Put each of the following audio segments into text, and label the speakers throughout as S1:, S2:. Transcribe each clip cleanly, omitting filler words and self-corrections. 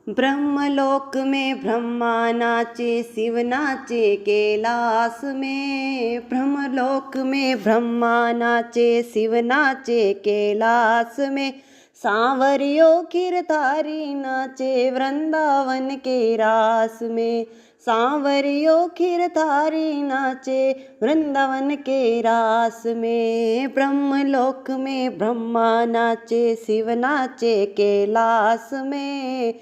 S1: ब्रह्मलोक में ब्रह्मा नाचे, शिव नाचे कैलाश में। ब्रह्मलोक में ब्रह्मा नाचे, शिव नाचे कैलाश में। सांवरियो गिरधारी नाचे वृंदावन के रास में। सांवरियो गिरधारी नाचे वृंदावन के रास में। ब्रह्मलोक में ब्रह्मा नाचे, शिव नाचे कैलाश में।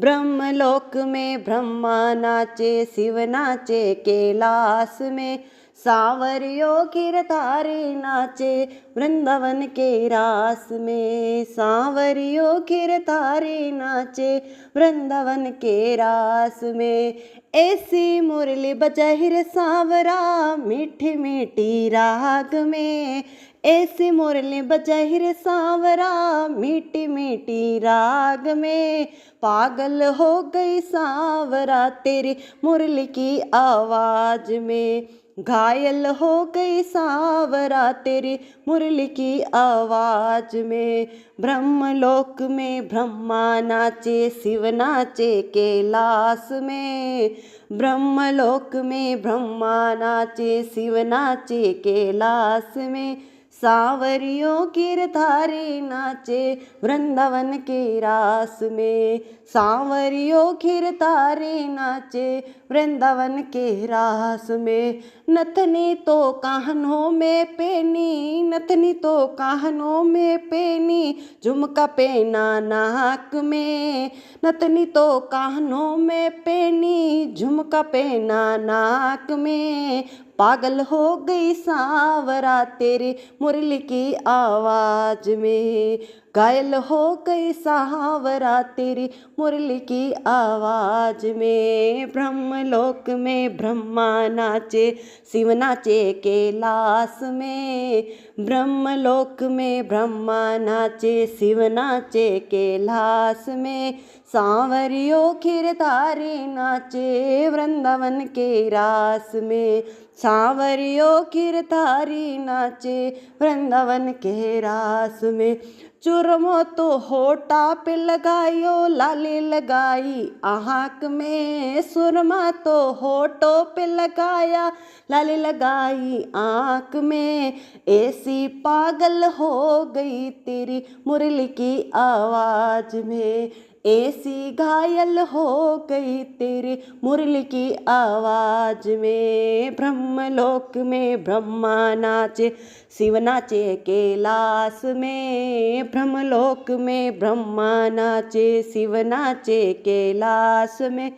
S1: ब्रह्मलोक में ब्रह्मा नाचे, शिव नाचे कैलाश में। सांवरियो गिरधारी नाचे वृंदावन के रास में। सांवरियो गिरधारी नाचे वृंदावन के रास में। ऐसी मुरली बजाहि रे सांवरा मीठी मीठी राग में। ऐसी मुरली बजाहि रे सांवरा मीठी मीठी राग में। पागल हो गई सांवरा तेरी मुरली की आवाज में। घायल हो गई सांवरा तेरी मुरली की आवाज में। ब्रह्मलोक में ब्रह्मा नाचे, शिव नाचे कैलाश में। ब्रह्मलोक में ब्रह्मा नाचे, शिव नाचे कैलाश में। सांवरियो गिरधारी नाचे वृंदावन के रास में। सांवरियो गिरधारी नाचे वृंदावन के रास में। नथनी तो कानों में पेनी, नथनी तो कानों में पेनी, झुमका पेना नाक में। नथनी तो कानों में पेनी, झुमका पेना नाक में। पागल हो गई सांवरा तेरी मुरली की आवाज में। घायल हो गई सांवरा तेरी मुरली की आवाज में। ब्रह्मलोक में ब्रह्मा नाचे, शिव नाचे कैलाश में। ब्रह्मलोक में ब्रह्मा नाचे, शिव नाचे कैलाश में। सांवरियो गिरधारी नाचे वृंदावन के रास में। सांवरियो गिरधारी नाचे वृंदावन के रास में। चुरमो तो होठा पे लगायो, लाली लगाई आँख में। सुरमा तो होठों पे लगाया, लाली लगाई आँख में। ऐसी पागल हो गई तेरी मुरली की आवाज में। ऐसी घायल हो गई तेरी मुरली की आवाज में। ब्रह्मलोक में ब्रह्मा नाचे, शिव नाचे कैलाश में। ब्रह्मलोक में ब्रह्मा नाचे, शिव नाचे कैलाश में।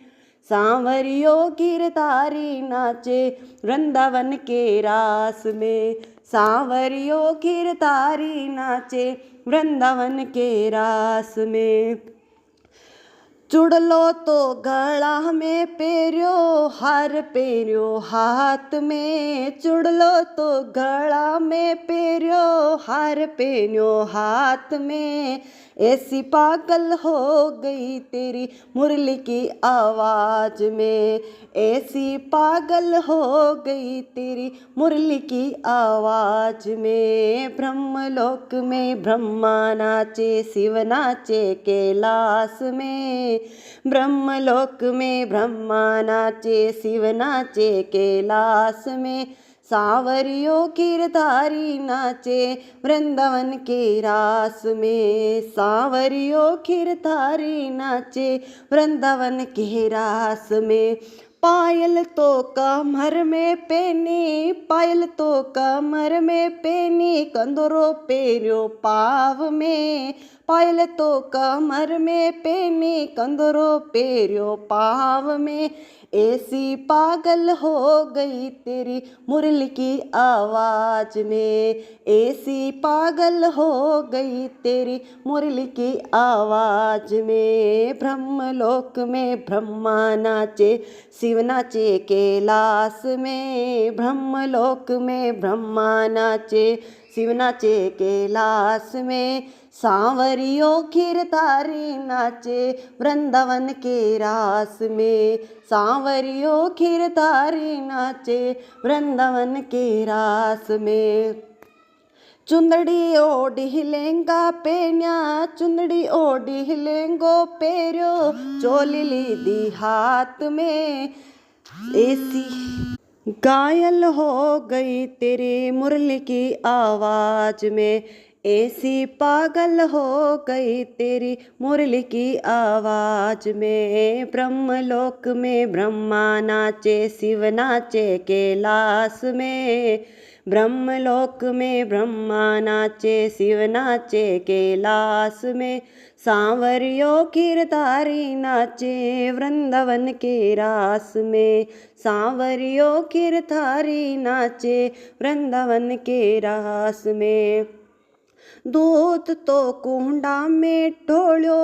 S1: सांवरियो गिरधारी नाचे वृंदावन के रास में। सांवरियो गिरधारी नाचे वृंदावन के रास में। चुड़लो तो गला में पेरियो, हार पेरियो हाथ में। चुड़लो तो गला में पेरियो, हार पेरियो हाथ में। ऐसी पागल हो गई तेरी मुरली की आवाज में। ऐसी पागल हो गई तेरी मुरली की आवाज में। ब्रह्मलोक में ब्रह्मा नाचे, शिव नाचे कैलाश में। ब्रह्मलोक में ब्रह्मा नाचे, शिव नाचे कैलाश में। सांवरियो गिरधारी नाचे वृंदावन के रास में। सांवरियो गिरधारी नाचे वृंदावन के रास में। पायल तो कमर में पेनी, पायल तो कमर में पेनी, कंदरो पेरियो पाव में। पायल तो कमर में पेनी, कंदरो पेरियो पाव में। ऐसी पागल हो गई तेरी मुरली की आवाज में। ऐसी पागल हो गई तेरी मुरली की आवाज में। ब्रह्मलोक में ब्रह्मा नाचे, शिव नाचे कैलाश में। ब्रह्मलोक में ब्रह्मा नाचे, शिव नाचे कैलाश में। सांवरियो गिरधारी नाचे वृंदावन के रास में। सांवरियो गिरधारी नाचे वृंदावन के रास में। चुंदड़ी ओढ़ी लहंगा पेन्या, चुंदड़ी ओढ़ी लहंगो पेरियो, चोली लीधी हाथ में ऐसी घायल हो गई तेरी मुरली की आवाज में, ऐसी पागल हो गई तेरी मुरली की आवाज में। ब्रह्मलोक में ब्रह्मा नाचे, शिव नाचे कैलाश में, ब्रह्मलोक में ब्रह्मा नाचे, शिव नाचे कैलाश में। सांवरियो गिरधारी नाचे वृंदावन के रास में, सांवरियो गिरधारी नाचे वृंदावन के रास में। दूध तो कुंडा में ढोलियो,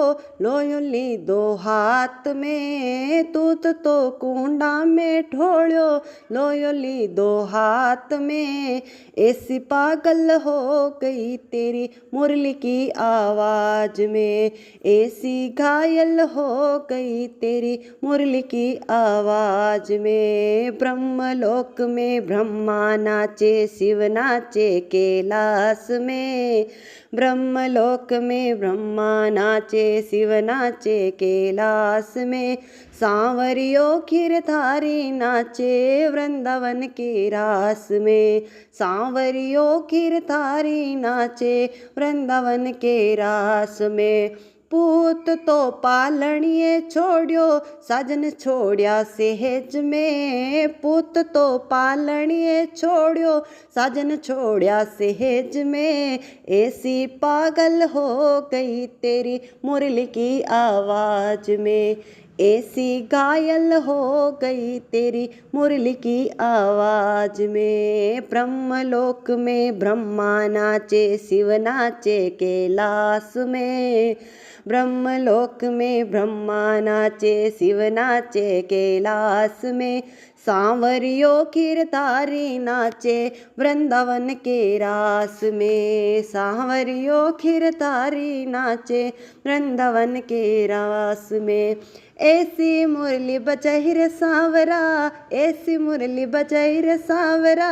S1: लोयो ली दो हाथ में, दूध तो कुंडा में ढोलियो, लोयो ली दो हाथ में। ऐसी पागल हो गई तेरी मुरली की आवाज में, ऐसी घायल हो गई तेरी मुरली की आवाज में। ब्रह्मलोक में ब्रह्मा नाचे, शिव नाचे कैलाश में, ब्रह्मलोक में ब्रह्मा नाचे, शिव नाचे कैलाश में। सांवरियो गिरधारी नाचे वृंदावन के रास में, सांवरियो गिरधारी नाचे वृंदावन के रास में। पूत तो पालणिए छोड़ियो, साजन छोड़िया सेज में, पूत तो पालणिए छोड़ियो, साजन छोड़िया सेज में। ऐसी पागल हो गई तेरी मुरली की आवाज में, ऐसी घायल हो गई तेरी मुरली की आवाज में। ब्रह्मलोक में ब्रह्मा नाचे, शिव नाचे कैलाश में, ब्रह्मलोक में ब्रह्मा नाचे, शिव नाचे कैलाश में। सांवरियो गिरधारी नाचे वृंदावन के रास में, सांवरियो गिरधारी नाचे वृंदावन के रास में। ऐसी मुरली बजाई रे सांवरा, ऐसी मुरली बजाई रे सांवरा,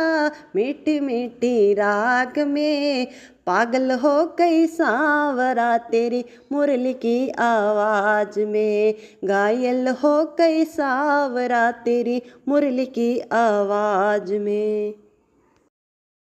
S1: मीठी मीठी राग में। पागल हो गई सांवरा तेरी मुरली की आवाज में, घायल हो गई सांवरा तेरी मुरली की आवाज में।